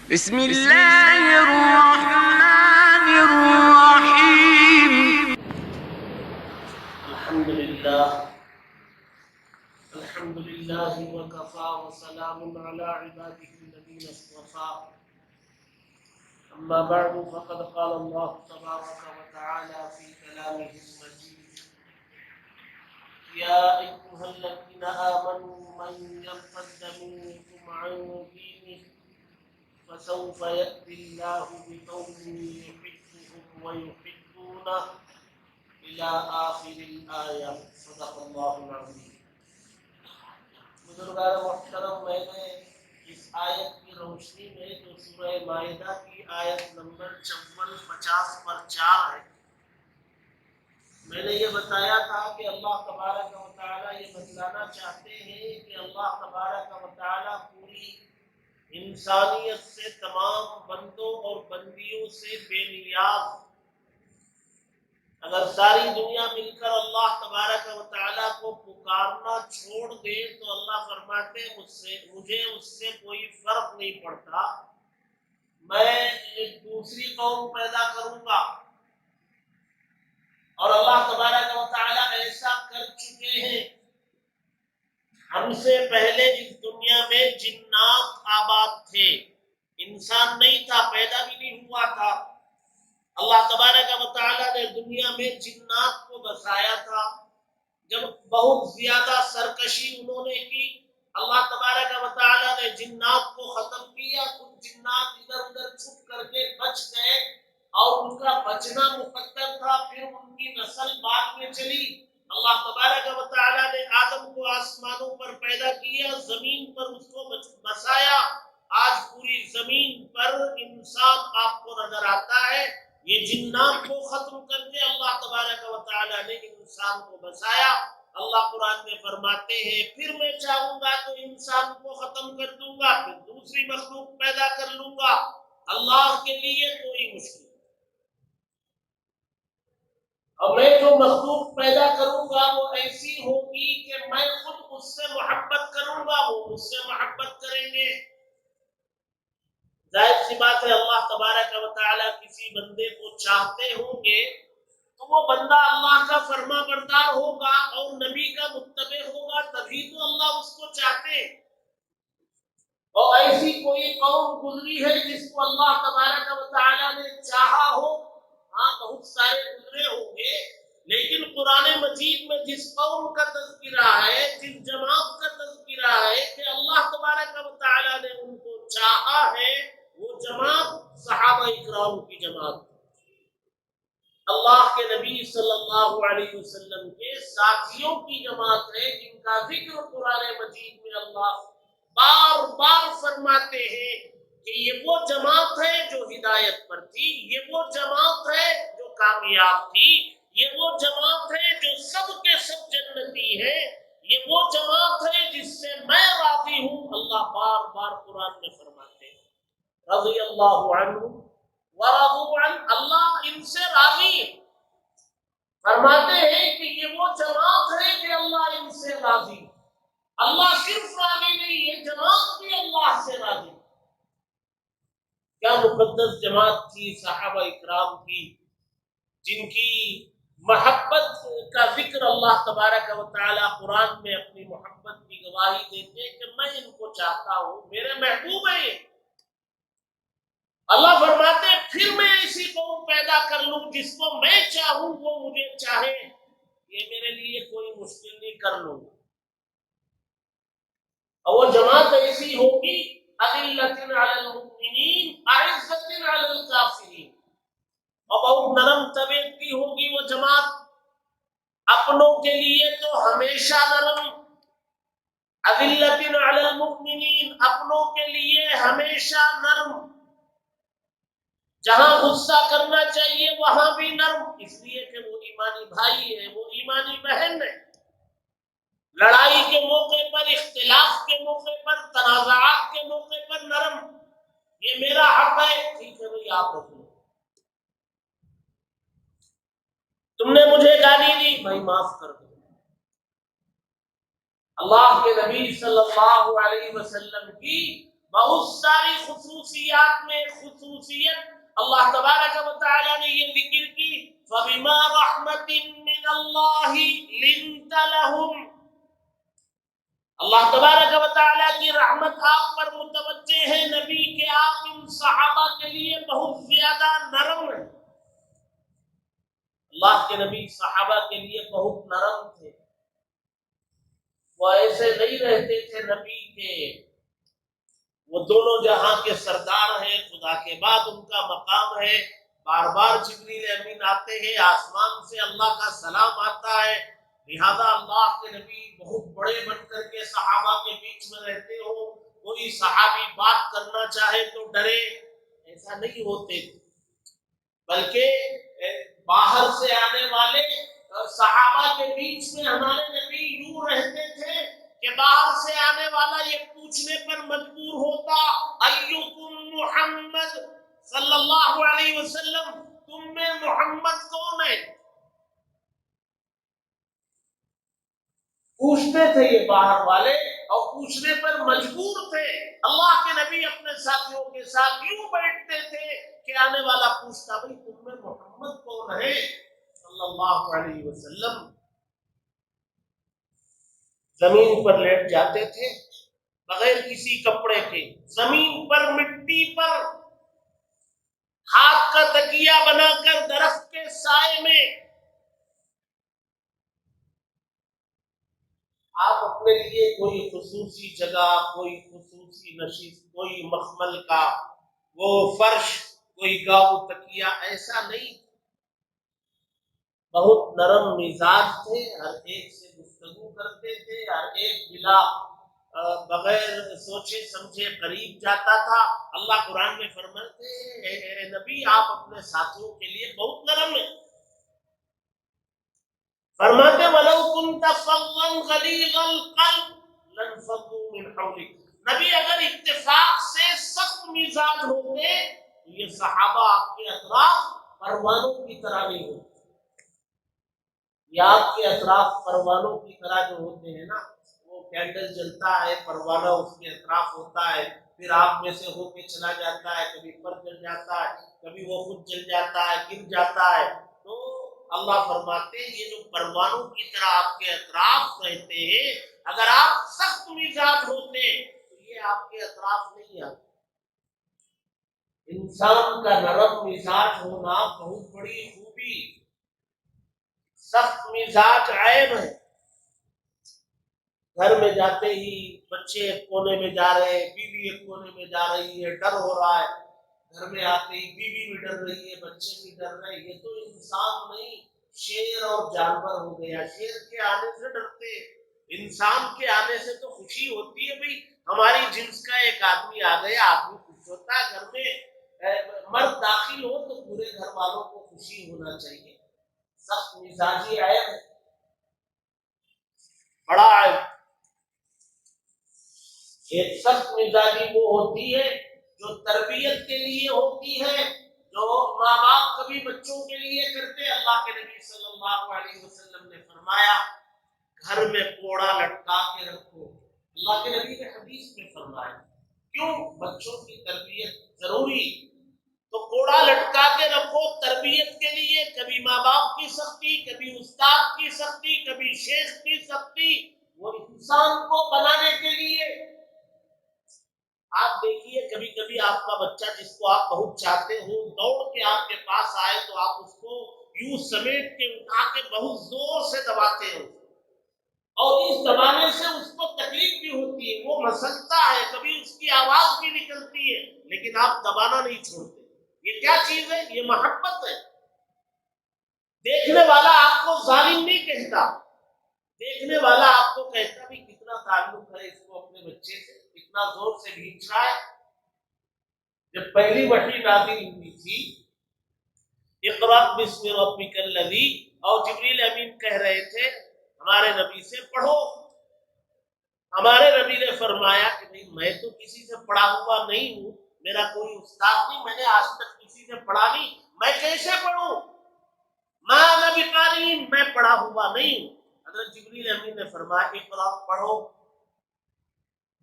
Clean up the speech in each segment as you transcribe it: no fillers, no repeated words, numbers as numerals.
بسم اللہ الرحمن الرحیم. الحمد لله وكفى وسلام على عباده الذين اصطفى. أما بعد فقد قال الله تبارك وتعالى في كلامه المجيد: يا أيها الذين آمنوا من يرتد منكم عن دينه فسوف يأتي الله بقوم يحبهم ويحبونه إلى آخر الآية. صدق الله العظيم. بزرگان محترم، میں نے اس آیت کی روشنی میں جو سورہ مائدہ کی آیت نمبر 54-50 ہے، میں نے یہ بتایا تھا کہ اللہ تبارک و تعالیٰ یہ بتلانا چاہتے ہیں کہ اللہ تبارک و تعالیٰ پوری انسانیت سے، تمام بندوں اور بندیوں سے بے نیاز. اگر ساری دنیا مل کر اللہ تبارک و تعالیٰ کو پکارنا چھوڑ دے تو اللہ فرماتے مجھے اس سے کوئی فرق نہیں پڑتا. میں ایک دوسری قوم پیدا کروں گا. اور اللہ تبارک و تعالیٰ ایسا کر چکے ہیں. ہم سے پہلے اس دنیا میں جنات آباد تھے، انسان نہیں تھا، پیدا بھی نہیں ہوا تھا. اللہ تبارک و تعالیٰ نے دنیا میں جنات کو بسایا تھا. جب بہت زیادہ سرکشی انہوں نے کی، اللہ تبارک و تعالیٰ نے جنات کو ختم کیا. کچھ جنات ادھر ادھر چھپ کر کے بچ گئے اور ان کا بچنا مقدر تھا. پھر ان کی نسل بعد میں چلی. اللہ تبارک و تعالیٰ نے آدم کو آسمانوں پر پیدا کیا، زمین پر اس کو بسایا. آج پوری زمین پر انسان آپ کو نظر آتا ہے. یہ جنات کو ختم کر کے اللہ تبارک و تعالیٰ نے انسان کو بسایا. اللہ قرآن میں فرماتے ہیں پھر میں چاہوں گا تو انسان کو ختم کر دوں گا، پھر دوسری مخلوق پیدا کر لوں گا. اللہ کے لیے کوئی مشکل. اور میں جو مخلوق پیدا کروں گا وہ ایسی ہوگی کہ میں خود اس سے محبت کروں گا، وہ مجھ سے محبت کریں گے. ظاہر سی بات ہے، اللہ تبارک و تعالیٰ کسی بندے کو چاہتے ہوں گے تو وہ بندہ اللہ کا فرما بردار ہوگا اور نبی کا متبع ہوگا، تبھی تو اللہ اس کو چاہتے ہیں. اور ایسی کوئی قوم گزری ہے جس کو اللہ تبارک و تعالیٰ نے چاہا ہو؟ ہاں، بہت سارے گزرے ہوں گے، لیکن قرآن مجید میں جس قوم کا تذکرہ ہے، جس جماعت کا تذکرہ ہے کہ اللہ تبارک و تعالیٰ نے ان کو چاہا ہے، وہ جماعت صحابہ اکرام کی جماعت، اللہ کے نبی صلی اللہ علیہ وسلم کے ساتھیوں کی جماعت ہے، جن کا ذکر قرآن مجید میں اللہ بار بار فرماتے ہیں کہ یہ وہ جماعت ہے جو ہدایت پر تھی، یہ وہ جماعت ہے جو کامیاب تھی، یہ وہ جماعت ہے جو سب کے سب جنتی ہے، یہ وہ جماعت ہے جس سے میں راضی ہوں. اللہ بار بار قرآن میں فرماتے ہیں رضی اللہ عنہ ورضوا عنہ، اللہ ان سے راضی ہے. فرماتے ہیں کہ یہ وہ جماعت ہے کہ اللہ ان سے راضی ہے. اللہ صرف راضی نہیں، یہ جماعت بھی اللہ سے راضی. کیا مقدس جماعت تھی صحابہ اکرام کی، جن کی محبت کا ذکر اللہ تبارک و تعالیٰ قرآن میں اپنی محبت کی گواہی دیتے کہ میں ان کو چاہتا ہوں، میرے محبوب ہیں یہ. اللہ فرماتے پھر میں ایسی قوم پیدا کر لوں جس کو میں چاہوں وہ مجھے چاہے. یہ میرے لیے کوئی مشکل نہیں، کر لوں گا. اور وہ جماعت ایسی ہوگی اذلۃ علی المؤمنین اعزۃ علی الکافرین، اور بہت نرم طبیعت کی ہوگی وہ جماعت. اپنوں کے لیے تو ہمیشہ نرم، اذلۃ علی المؤمنین، اپنوں کے لیے ہمیشہ نرم. جہاں غصہ کرنا چاہیے وہاں بھی نرم، اس لیے کہ وہ ایمانی بھائی ہے، وہ ایمانی بہن ہے. لڑائی کے موقع پر، اختلاف کے موقع پر، تنازعات کے موقع پر نرم. یہ میرا حق ہے، ٹھیک ہے بھائی آپ رکھ لو. تم نے مجھے گالی دی، بھائی معاف کر دو. اللہ کے نبی صلی اللہ علیہ وسلم کی بہت ساری خصوصیات میں خصوصیت اللہ تبارک و تعالی نے یہ ذکر کی فَبِمَا رَحْمَةٍ مِّنَ اللَّهِ لِنْتَ لَهُمْ. اللہ تبارک و تعالی کی رحمت آپ پر متوجہ ہے نبی کہ آپ ان صحابہ کے لیے بہت زیادہ نرم ہیں. اللہ کے نبی صحابہ کے لیے بہت نرم تھے. وہ ایسے نہیں رہتے تھے نبی کے وہ دونوں جہاں کے سردار ہیں خدا کے بعد ان کا مقام ہے. بار بار جبریل امین آتے ہیں آسمان سے اللہ کا سلام آتا ہے. لہذا اللہ کے نبی بہت بڑے بن کر کے صحابہ کے بیچ میں رہتے ہو. کوئی صحابی بات کرنا چاہے تو ڈرے ایسا نہیں ہوتے بلکہ باہر سے آنے والے صحابہ کے بیچ میں ہمارے نبی یوں رہتے تھے کہ باہر سے آنے والا یہ پوچھنے پر مجبور ہوتا ایکم محمد صلی اللہ علیہ وسلم تم میں محمد کون ہے. پوچھتے تھے یہ باہر والے اور پوچھنے پر مجبور تھے. اللہ کے نبی اپنے ساتھیوں کے ساتھ یوں بیٹھتے تھے کہ آنے والا پوچھتا بھائی تم میں محمد کون ہے صلی اللہ علیہ وسلم. زمین پر لیٹ جاتے تھے بغیر کسی کپڑے کے زمین پر مٹی پر ہاتھ کا تکیہ بنا کر درخت کے سائے میں آپ اپنے لیے کوئی خصوصی جگہ کوئی خصوصی نشست کوئی مخمل کا وہ فرش کوئی گاؤ تکیہ ایسا نہیں. بہت نرم مزاج تھے ہر ایک سے گفتگو کرتے تھے ہر ایک بلا بغیر سوچے سمجھے قریب جاتا تھا. اللہ قرآن میں فرماتے اے نبی آپ اپنے ساتھیوں کے لیے بہت نرم ہیں. فرماتے وَلَوْ كُنْتَ فَظًّا غَلِيظَ الْقَلْبِ لَانفَضُّوا مِنْ حَوْلِكَ. نبی اگر اتفاق سے سخت مزاج ہوتے تو یہ صحابہ آپ کے اطراف پروانوں کی طرح نہیں ہوتے. یہ آپ کے اطراف پروانوں کی طرح جو ہوتے ہیں نا وہ کینڈل جلتا ہے پروانہ اس کے اطراف ہوتا ہے پھر آپ میں سے ہو کے چلا جاتا ہے کبھی پر جل جاتا ہے کبھی وہ خود جل جاتا ہے گر جاتا ہے. تو اللہ فرماتے ہیں یہ جو پروانوں کی طرح آپ کے اطراف رہتے ہیں اگر آپ سخت مزاج ہوتے تو یہ آپ کے اطراف نہیں آتے. انسان کا نرم مزاج ہونا بہت بڑی خوبی. سخت مزاج عیب ہے. گھر میں جاتے ہی بچے ایک کونے میں جا رہے ہیں بیوی ایک کونے میں جا رہی ہے ڈر ہو رہا ہے. گھر میں آتے ہی بیوی بھی ڈر رہی ہے بچے بھی ڈر رہے ہیں. یہ تو انسان نہیں شیر اور جانور ہو گیا. شیر کے آنے سے ڈرتے انسان کے آنے سے تو خوشی ہوتی ہے. بھئی ہماری جنس کا ایک آدمی آ گیا آدمی خوش ہوتا ہے. گھر میں مرد داخل ہو تو پورے گھر والوں کو خوشی ہونا چاہیے. سخت مزاجی عیب ہے بڑا عیب. ایک سخت مزاجی وہ ہوتی ہے جو تربیت کے لیے ہوتی ہے جو ماں باپ کبھی بچوں کے لیے کرتے. اللہ کے نبی صلی اللہ علیہ وسلم نے فرمایا گھر میں کوڑا لٹکا کے رکھو. اللہ کے نبی نے حدیث میں فرمایا کیوں بچوں کی تربیت ضروری تو کوڑا لٹکا کے رکھو تربیت کے لیے. کبھی ماں باپ کی سختی کبھی استاد کی سختی کبھی شیخ کی سختی وہ انسان کو بنانے کے لیے. آپ دیکھیے کبھی کبھی آپ کا بچہ جس کو آپ بہت چاہتے ہو دوڑ کے آپ کے پاس آئے تو آپ اس کو یوں سمیٹ کے اٹھا کے بہت زور سے دباتے ہو اور اس دبانے سے اس کو تکلیف بھی ہوتی ہے وہ مسلتا ہے کبھی اس کی آواز بھی نکلتی ہے لیکن آپ دبانا نہیں چھوڑتے. یہ کیا چیز ہے؟ یہ محبت ہے. دیکھنے والا آپ کو ظالم نہیں کہتا. دیکھنے والا آپ کو کہتا بھی کتنا تعلق ہے اس کو اپنے بچے سے کتنا زور سے کھینچ رہا ہے. جب پہلی وحی نازل ہوئی تھی اقرأ باسم ربک الذی اور جبریل امین کہہ رہے تھے ہمارے نبی سے پڑھو. ہمارے نبی نے فرمایا کہ نہیں میں تو کسی سے پڑھا ہوا نہیں ہوں میرا کوئی استاد نہیں میں نے آج تک کسی سے پڑھا نہیں میں کیسے پڑھوں ما انا بقاری میں پڑھا ہوا نہیں ہوں. حضرت جبریل امین نے فرمایا اقرأ پڑھو.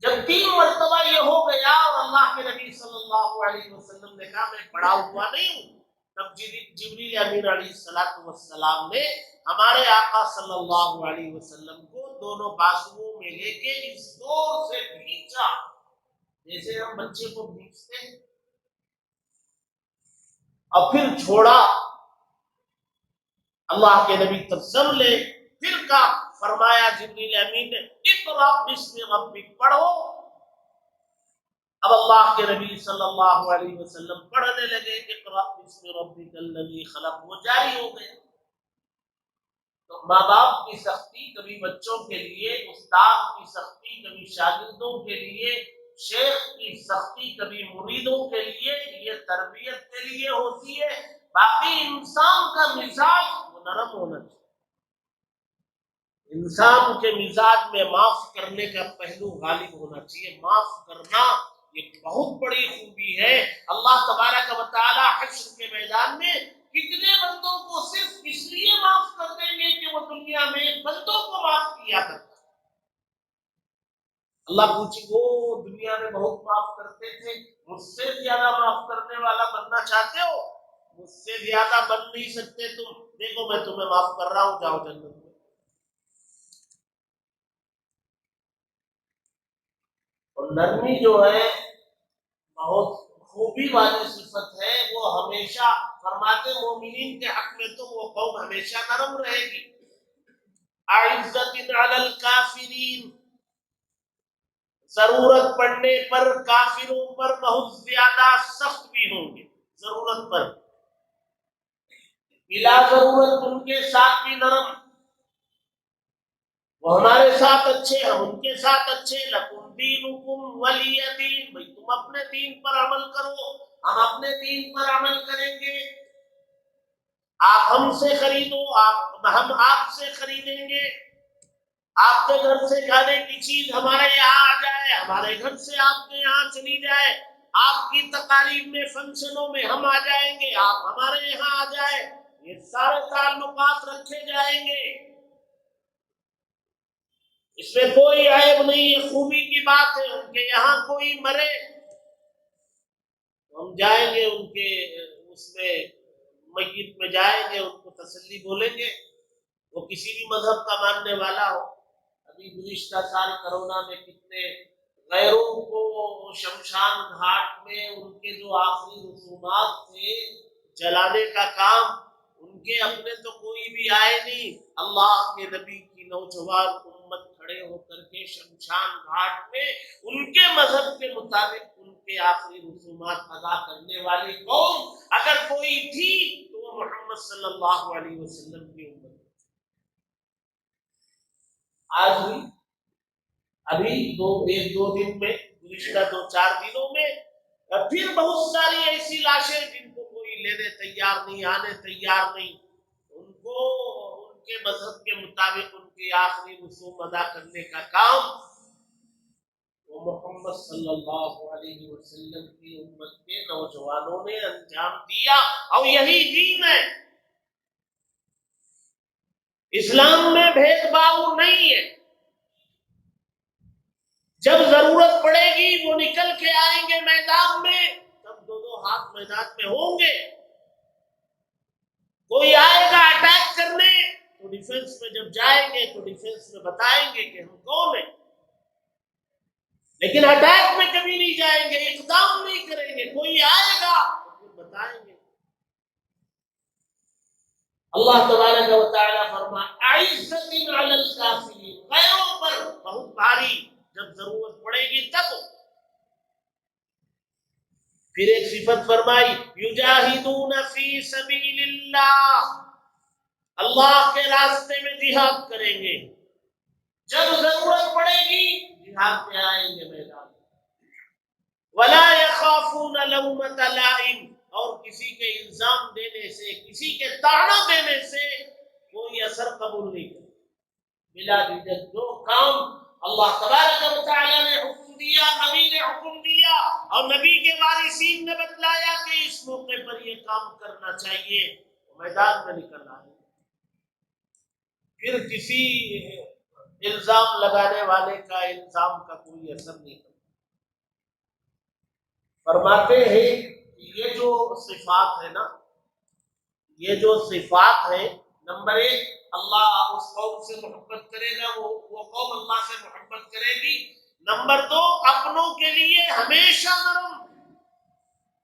جب 3 مرتبہ یہ ہو گیا اور اللہ کے نبی صلی اللہ علیہ وسلم نے کہا میں پڑا ہوا نہیں ہوں، تب جبریل امین علیہ السلام نے ہمارے آقا صلی اللہ علیہ وسلم کو دونوں بازوؤں میں لے کے اس زور سے کھینچا جیسے ہم بچے کو کھینچتے ہیں، اور پھر چھوڑا۔ اللہ کے نبی تسم لے، پھر کا فرمایا جبریل امین نے اقرأ باسم ربک، پڑھو۔ اب اللہ کے نبی صلی اللہ علیہ وسلم پڑھنے لگے اقرأ باسم ربک الذی خلق، وہ جاری ہو گئے۔ تو ماں باپ کی سختی کبھی بچوں کے لیے، استاد کی سختی کبھی شاگردوں کے لیے، شیخ کی سختی کبھی مریدوں کے لیے، یہ تربیت کے لیے ہوتی ہے۔ باقی انسان کا مزاج وہ نرم ہونا چاہیے۔ انسان کے مزاج میں معاف کرنے کا پہلو غالب ہونا چاہیے۔ معاف کرنا یہ بہت بڑی خوبی ہے۔ اللہ تبارک و تعالی حشر کے میدان میں کتنے بندوں کو صرف اس لیے معاف کر دیں گے کہ وہ دنیا میں بندوں کو معاف کیا کرتا۔ اللہ پوچھے وہ دنیا میں بہت معاف کرتے تھے، مجھ سے زیادہ معاف کرنے والا بننا چاہتے ہو؟ مجھ سے زیادہ بن نہیں سکتے تم، دیکھو میں تمہیں معاف کر رہا ہوں، جاؤ جنت میں۔ اور نرمی جو ہے بہت خوبی والی صفت ہے، وہ ہمیشہ فرماتے مومنین کے حق میں تو وہ قوم ہمیشہ نرم رہے گی۔ اعزت علی الکافرین، ضرورت پڑنے پر کافروں پر بہت زیادہ سخت بھی ہوں گے، ضرورت پر بلا ضرورت ان کے ساتھ بھی نرم، وہ ہمارے ساتھ اچھے، ہم ان کے ساتھ اچھے۔ لکم دینکم ولی دین، بھئی تم اپنے دین پر عمل کرو، ہم اپنے دین پر عمل کریں گے۔ آپ ہم سے خریدو، ہم آپ سے خریدیں گے۔ آپ کے گھر سے کھانے کی چیز ہمارے یہاں آ جائے، ہمارے گھر سے آپ کے یہاں چلی جائے، آپ کی تقاریب میں فنکشنوں میں ہم آ جائیں گے، آپ ہمارے یہاں آ جائے، یہ سارے تعلقات رکھے جائیں گے۔ اس میں کوئی عیب نہیں، یہ خوبی کی بات ہے۔ ان کے یہاں کوئی مرے ہم جائیں گے، ان کے اس میں میت میں جائیں گے، ان کو تسلی بولیں گے، وہ کسی بھی مذہب کا ماننے والا ہو۔ ابھی گزشتہ سال کرونا میں کتنے غیروں کو شمشان گھاٹ میں ان کے جو آخری رسومات تھے جلانے کا کام، ان کے اپنے تو کوئی بھی آئے نہیں، اللہ کے نبی کی نوجوان امت کھڑے ہو کر کے شمشان گھاٹ میں ان کے مذہب کے مطابق ان کے آخری رسومات ادا کرنے والی قوم اگر کوئی تھی تو وہ محمد صلی اللہ علیہ وسلم کی امت۔ آج بھی ابھی ایک دو دن میں، گزشتہ 2-4 دنوں میں پھر بہت ساری ایسی لاشیں جن کو کوئی لینے تیار نہیں، آنے تیار نہیں، ان کو ان کے مذہب کے مطابق ان کی آخری رسوم ادا کرنے کا کام وہ محمد صلی اللہ علیہ وسلم کی امت کے نوجوانوں نے انجام دیا، اور یہی دین ہے۔ اسلام میں بھید بھاؤ نہیں ہے، جب ضرورت پڑے گی وہ نکل کے آئیں گے میدان میں، تب دو ہاتھ میدان میں ہوں گے۔ کوئی آئے گا اٹیک کرنے تو ڈیفنس میں جب جائیں گے تو ڈیفنس میں بتائیں گے کہ ہم کون ہیں، لیکن اٹیک میں کبھی نہیں جائیں گے، اقدام نہیں کریں گے۔ کوئی آئے گا تو پھر بتائیں گے۔ اللہ تبارک و تعالیٰ فرمایا اعزت علی الکافرین، غیروں پر بہت بھاری، جب ضرورت پڑے گی تب۔ پھر ایک صفت فرمائی یجاہدون فی سبیل اللہ، اللہ کے راستے میں جہاد کریں گے، جب ضرورت پڑے گی جہاد پہ آئیں گے میدان۔ ولا یخافون لومۃ لائم، اور کسی کے الزام دینے سے، کسی کے طعنہ دینے سے کوئی اثر قبول نہیں کرے، بلا جھجک جو کام اللہ تبارک و تعالیٰ نے حکم دیا، نبی نے حکم دیا اور نبی کے وارثین نے بتلایا کہ اس موقع پر یہ کام کرنا چاہیے، وہ میدان میں نکل آئے۔ پھر کسی الزام لگانے والے کا الزام کا کوئی اثر نہیں کرتا۔ فرماتے ہیں یہ جو صفات ہے نا، یہ جو صفات ہے، نمبر ایک اللہ اس قوم سے محبت کرے گا، وہ قوم اللہ سے محبت کرے گی۔ نمبر دو اپنوں کے لیے ہمیشہ نرم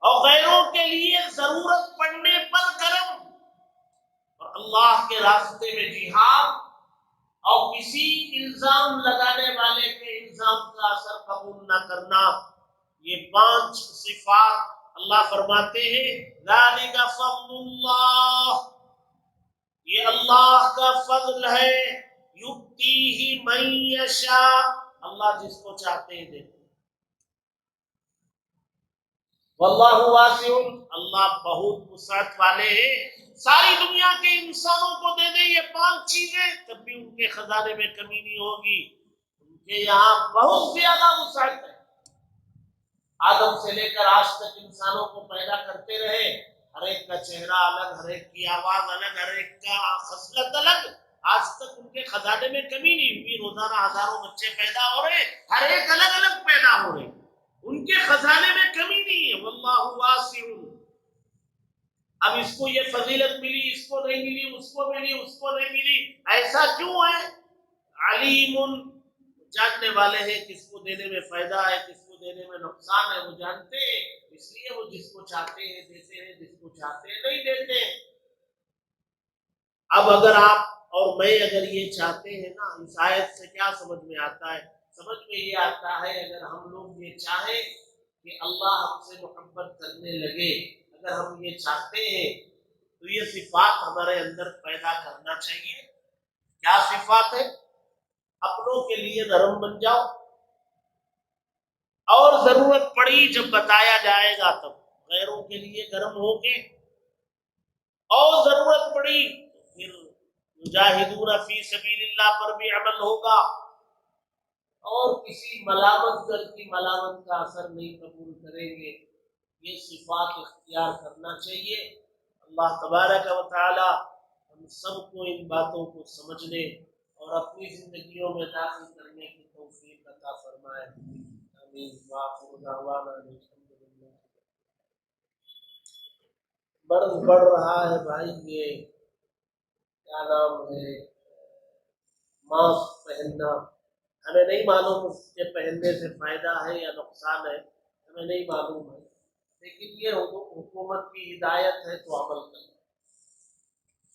اور غیروں کے لیے ضرورت پڑنے پر گرم، اور اللہ کے راستے میں جہاد اور کسی الزام لگانے والے کے الزام کا اثر قبول نہ کرنا، یہ 5 صفات اللہ فرماتے ہیں ذالک فضل اللہ، یہ اللہ کا فضل ہے، یؤتیہ من یشاء، اللہ جس کو چاہتے ہیں دیتے ہیں، واللہ واسع، اللہ بہت وسعت والے ہیں، ساری دنیا کے انسانوں کو دے دے یہ 5 چیزیں تب بھی ان کے خزانے میں کمی نہیں ہوگی، ان کے یہاں بہت زیادہ وسعت ہے۔ آدم سے لے کر آج تک انسانوں کو پیدا کرتے رہے، ہر ایک کا چہرہ الگ، ہر ایک کی آواز الگ، ہر ایک کا خصلت الگ، آج تک ان کے خزانے میں کمی نہیں ہوئی، روزانہ ہزاروں بچے پیدا ہو رہے، ہر ایک الگ الگ پیدا ہو رہے، ان کے خزانے میں کمی نہیں ہے، واللہ واسع۔ اب اس کو یہ فضیلت ملی، اس کو نہیں ملی، اس کو ملی، اس کو نہیں ملی، ایسا کیوں ہے؟ علیم، جاننے والے ہیں کس کو دینے میں فائدہ ہے، کس کو دینے میں نقصان ہے، وہ جانتے ہیں، اس لیے وہ جس کو چاہتے ہیں دیتے ہیں، جس کو چاہتے ہیں نہیں دیتے ہیں۔ اب اگر آپ اور میں اگر یہ چاہتے ہیں نا، اس آیت سے کیا سمجھ میں آتا ہے؟ سمجھ میں یہ آتا ہے اگر ہم لوگ یہ چاہیں کہ اللہ ہم سے محبت کرنے لگے، اگر ہم یہ چاہتے ہیں تو یہ صفات ہمارے اندر پیدا کرنا چاہیے۔ کیا صفات ہے؟ اپنوں کے لیے نرم بن جاؤ، اور ضرورت پڑی جب بتایا جائے گا تب غیروں کے لیے گرم ہو کے، اور ضرورت پڑی تو پھر مجاہدون فی سبیل اللہ پر بھی عمل ہوگا، اور کسی ملامت گر کی ملامت کا اثر نہیں قبول کریں گے۔ یہ صفات اختیار کرنا چاہیے۔ اللہ تبارک و تعالی ہم سب کو ان باتوں کو سمجھنے اور اپنی زندگیوں میں داخل کرنے کی توفیق عطا فرمائے، آمین۔ وآخر دعوانا الحمدللہ۔ بڑھ رہا ہے بھائی یہ کیا نام ہے ماسک پہننا، ہمیں نہیں معلوم اس کے پہننے سے فائدہ ہے یا نقصان ہے، ہمیں نہیں معلوم ہے، لیکن یہ حکومت کی ہدایت ہے تو عمل کرنا۔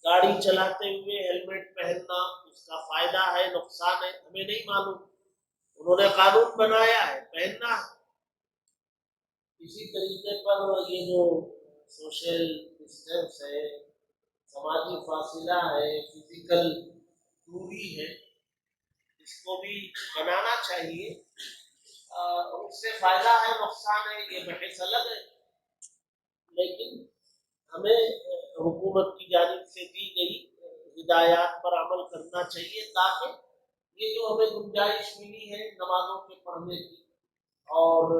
گاڑی چلاتے ہوئے ہیلمٹ پہننا، اس کا فائدہ ہے نقصان ہے ہمیں نہیں معلوم، انہوں نے قانون بنایا ہے پہننا ہے۔ اسی طریقے پر یہ جو سوشل ڈسٹینس ہے، سماجی فاصلہ ہے، فزیکل دوری ہے، اس کو بھی بنانا چاہیے، اس سے فائدہ ہے نقصان ہے یہ بحث الگ ہے، لیکن ہمیں حکومت کی جانب سے دی گئی ہدایات پر عمل کرنا چاہیے، تاکہ یہ جو ہمیں گنجائش ملی ہے نمازوں کے پڑھنے کی اور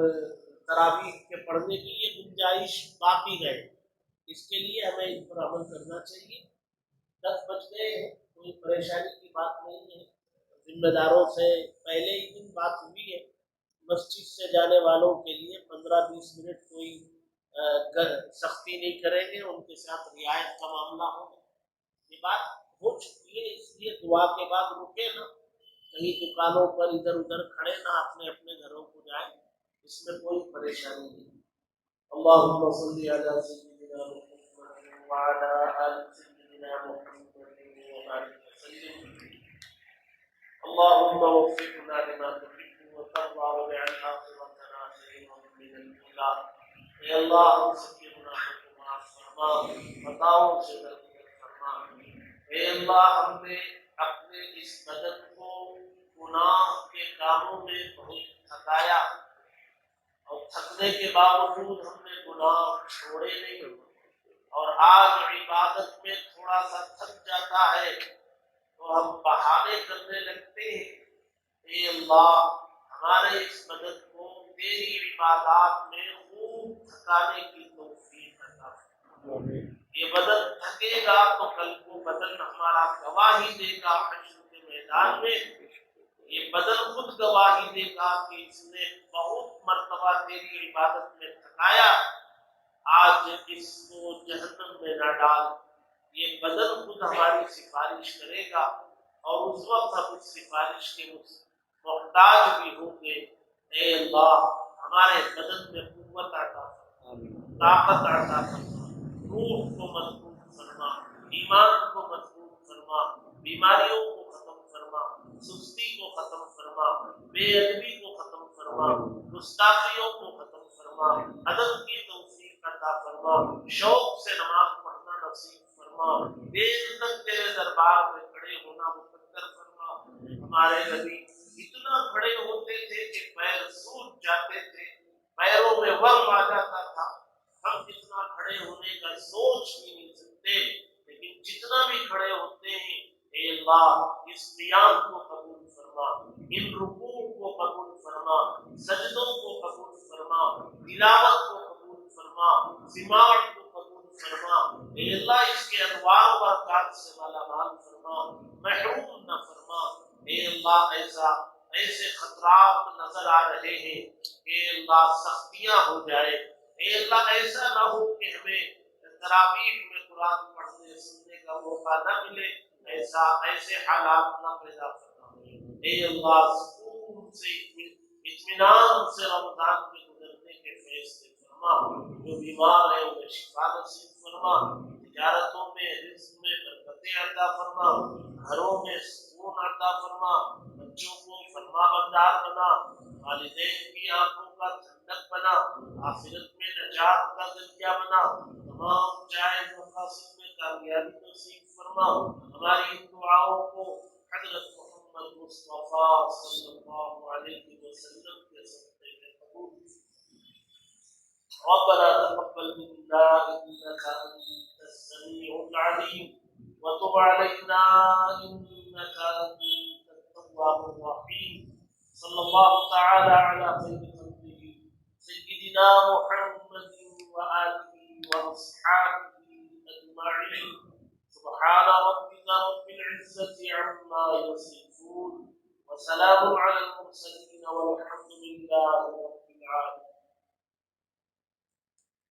تراویح کے پڑھنے کی، یہ گنجائش باقی رہے، اس کے لیے ہمیں اس پر عمل کرنا چاہیے۔ 10 بج گئے ہیں، کوئی پریشانی کی بات نہیں ہے، ذمہ داروں سے پہلے ہی دن بات ہوئی ہے، مسجد سے جانے والوں کے لیے 15-20 منٹ کوئی سختی نہیں کریں گے، ان کے ساتھ رعایت کا معاملہ ہوگا۔ یہ بات ہو چکی ہے، اس لیے دعا کے بعد رکے نا، کہیں دکانوں پر ادھر ادھر کھڑے نہ، اپنے اپنے گھروں کو جائیں، اس میں کوئی پریشانی نہیں۔ اللہم صلی علی سیدنا محمد وعلی آل سیدنا محمد وبارک وسلم۔ اللہم وفقنا لما تحب وترضى واجعل عاقبتنا خيرا من الأولى۔ اے اللہ ہم سب کے گناہوں کو معاف فرما، خطاؤں سے درگزر فرما۔ اے اللہ ہم نے اپنے اس بدن کو گناہ کے کاموں میں بہت تھکایا، اور تھکنے کے باوجود ہم نے گناہ چھوڑے نہیں، اور آج عبادت میں تھوڑا سا تھک جاتا ہے تو ہم بہانے کرنے لگتے ہیں۔ اے اللہ ہمارے اس بدن کو تیری عبادات میں خوب تھکانے کی توفیق عطا فرما۔ یہ بدن تھکے گا تو کل کو بدن ہمارا گواہی دے گا حشر کے میدان میں، یہ بدن خود گواہی دے گا کہ اس نے بہت مرتبہ تیری عبادت میں تھکایا، آج اس کو جہنم میں نہ ڈال۔ یہ بدن خود ہماری سفارش کرے گا اور اس وقت ہم اس سفارش کے محتاج بھی ہوں گے۔ اے اللہ ہمارے بدن میں قوت عطا فرما، طاقت عطا فرما، روح کو مضبوط فرما، ایمان کو مضبوط فرما، بیماریوں کو ختم فرما، سستی کو ختم فرما، بے ادبی کو ختم فرما، گستاخیوں کو ختم فرما، ادب کی توفیق عطا فرما، شوق سے نماز پڑھنا نصیب فرما، دیر تک تیرے دربار میں کھڑے ہونا مقدر فرما۔ ہمارے نبی اتنا کھڑے ہوتے تھے کہ پیر سوج جاتے تھے، پیروں میں ورم آ جاتا تھا۔ ہم اتنا کھڑے ہونے کا سوچ بھی نہیں سکتے، لیکن جتنا بھی کھڑے ہوتے ہیں اے اللہ اس قیام کو قبول فرما، ان رکوع کو قبول فرما، سجدوں کو قبول فرما، تلاوت کو قبول فرما، سماعت کو قبول فرما۔ اے اللہ اس کے انوار و برکات سے مالا مال فرما، محروم نہ فرما۔ اے اللہ ایسے خطرات نظر آ رہے ہیں کہ اے اللہ سختیاں ہو جائے۔ اے اللہ ایسا نہ ہو کہ ہمیں تراویح میں قرآن پڑھنے سننے کا موقع نہ ملے، ایسے حالات نہ پیدا فرما۔ اے اللہ سکون سے اطمینان سے رمضان کے گزرنے کے فیصلے فرما، جو بیمار ہے انہیں شفا نصیب فرما، تجارتوں میں رزق میں برکتیں عطا فرما، گھروں میں سکون عطا فرما، بچوں کو فرما بردار بنا، والدین کی آنکھوں کا ٹھنڈک بنا، آخرت میں نجات کا ذریعہ بنا، تمام جائز مقاصد میں کامیابی نصیب فرما۔ ہماری دعاؤں کو حضرت محمد مصطفیٰ صلی اللہ علیہ وسلم کے صدقے میں قبول۔ ربنا تقبل منا انك انت السميع العليم وتب علينا انك انت التواب الرحيم۔ صلى الله تعالى على خير خلقه سيدنا محمد وآله وأصحابه أجمعين۔ سبحان ربك رب العزة عما يصفون وسلام على المرسلين والحمد لله رب العالمين۔